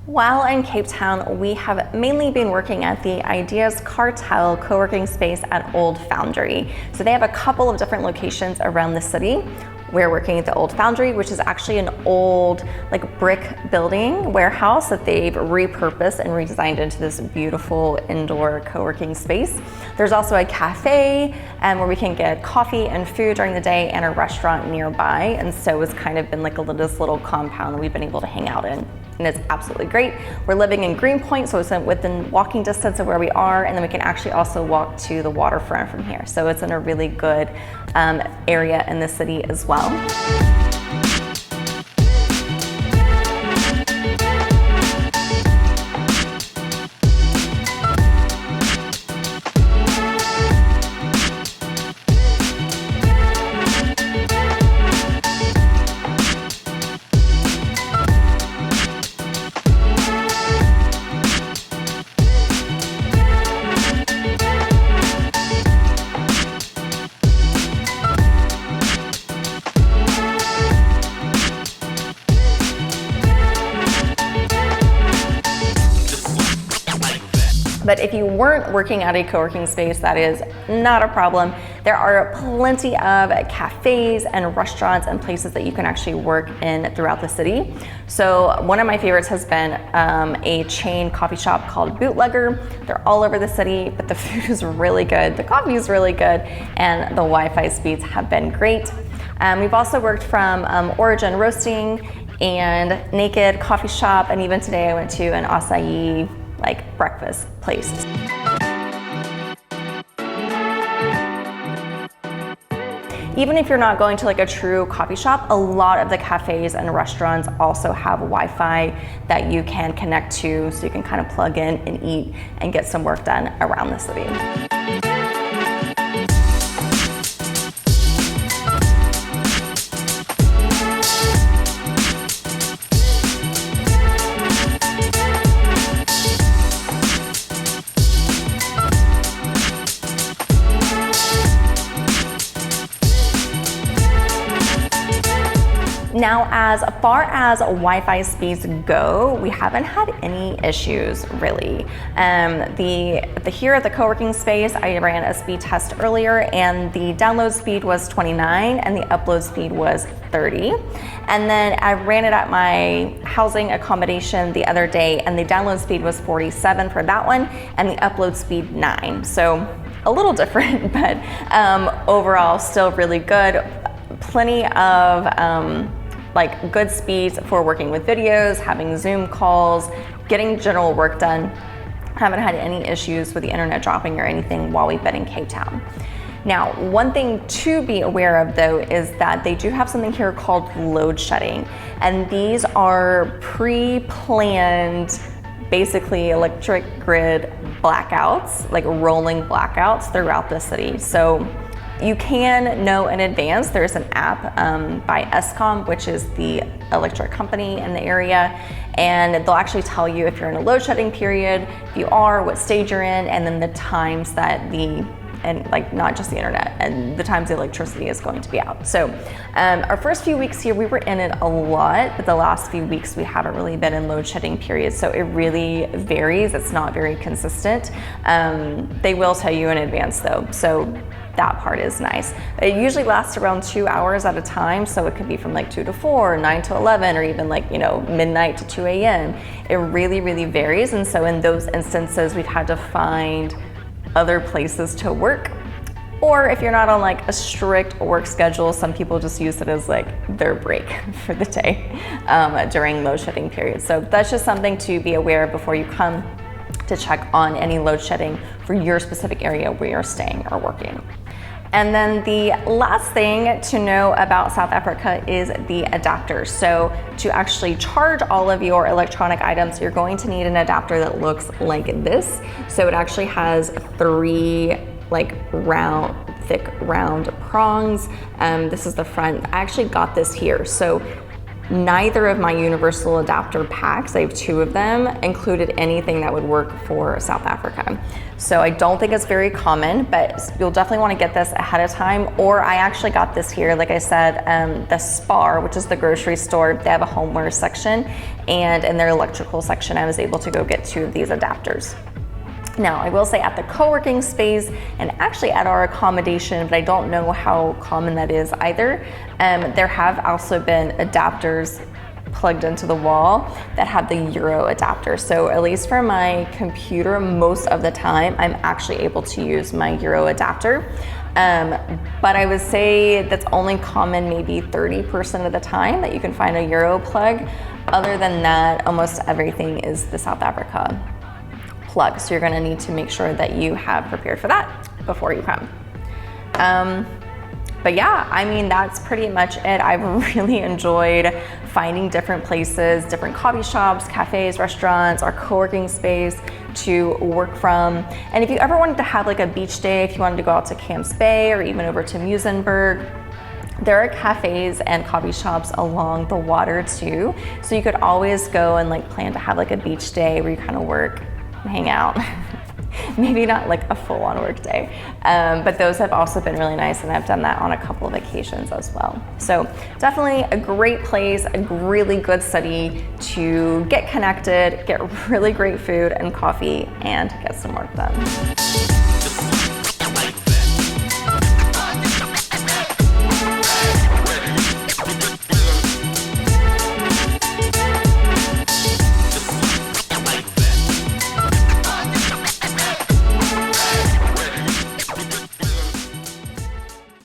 While in Cape Town, we have mainly been working at the Ideas Cartel co-working space at Old Foundry. So they have a couple of different locations around the city. We're working at the Old Foundry, which is actually an old brick building warehouse that they've repurposed and redesigned into this beautiful indoor co-working space. There's also a cafe where we can get coffee and food during the day, and a restaurant nearby. And so it's kind of been this little compound that we've been able to hang out in. And it's absolutely great. We're living in Greenpoint, so it's within walking distance of where we are, and then we can actually also walk to the waterfront from here. So it's in a really good area in the city as well. But if you weren't working at a co-working space, that is not a problem. There are plenty of cafes and restaurants and places that you can actually work in throughout the city. So one of my favorites has been a chain coffee shop called Bootlegger. They're all over the city, but the food is really good, the coffee is really good, and the Wi-Fi speeds have been great. We've also worked from Origin Roasting and Naked Coffee Shop, and even today I went to an acai breakfast place. Even if you're not going to a true coffee shop, a lot of the cafes and restaurants also have Wi-Fi that you can connect to, so you can kind of plug in and eat and get some work done around the city. Now, as far as Wi-Fi speeds go, we haven't had any issues really. Here at the co-working space, I ran a speed test earlier, and the download speed was 29 and the upload speed was 30. And then I ran it at my housing accommodation the other day, and the download speed was 47 for that one, and the upload speed 9. So a little different, but overall still really good. Plenty of good speeds for working with videos, having Zoom calls, getting general work done. Haven't had any issues with the internet dropping or anything while we've been in Cape Town. Now, one thing to be aware of though is that they do have something here called load shedding, and these are pre-planned, basically electric grid blackouts, rolling blackouts throughout the city. So you can know in advance. There's an app by Eskom, which is the electric company in the area, and they'll actually tell you if you're in a load shedding period, if you are, what stage you're in, and then the times that not just the internet, and the times the electricity is going to be out. So our first few weeks here, we were in it a lot, but the last few weeks we haven't really been in load shedding periods. So it really varies. It's not very consistent. They will tell you in advance though. So that part is nice. It usually lasts around 2 hours at a time, so it could be from 2 to 4, 9 to 11, or even midnight to 2 a.m. It really, really varies, and so in those instances, we've had to find other places to work. Or if you're not on a strict work schedule, some people just use it as their break for the day during load shedding periods. So that's just something to be aware of before you come to check on any load shedding for your specific area where you're staying or working. And then the last thing to know about South Africa is the adapter. So to actually charge all of your electronic items, you're going to need an adapter that looks like this. So it actually has 3 thick round prongs. This is the front. I actually got this here. So neither of my universal adapter packs, I have 2 of them, included anything that would work for South Africa. So I don't think it's very common, but you'll definitely want to get this ahead of time. Or I actually got this here, like I said, the Spar, which is the grocery store, they have a homeware section, and in their electrical section, I was able to go get 2 of these adapters. Now, I will say at the co-working space and actually at our accommodation, but I don't know how common that is either, there have also been adapters plugged into the wall that have the Euro adapter. So at least for my computer, most of the time, I'm actually able to use my Euro adapter. But I would say that's only common maybe 30% of the time that you can find a Euro plug. Other than that, almost everything is the South Africa plug. So you're gonna need to make sure that you have prepared for that before you come. But yeah, I mean, that's pretty much it. I've really enjoyed finding different places, different coffee shops, cafes, restaurants, our co-working space to work from. And if you ever wanted to have like a beach day, if you wanted to go out to Camps Bay or even over to Muizenberg, there are cafes and coffee shops along the water too. So you could always go and like plan to have like a beach day where you kind of work, hang out. Maybe not like a full-on work day, but those have also been really nice, and I've done that on a couple of occasions as well. So definitely a great place, a really good city to get connected, get really great food and coffee, and get some work done.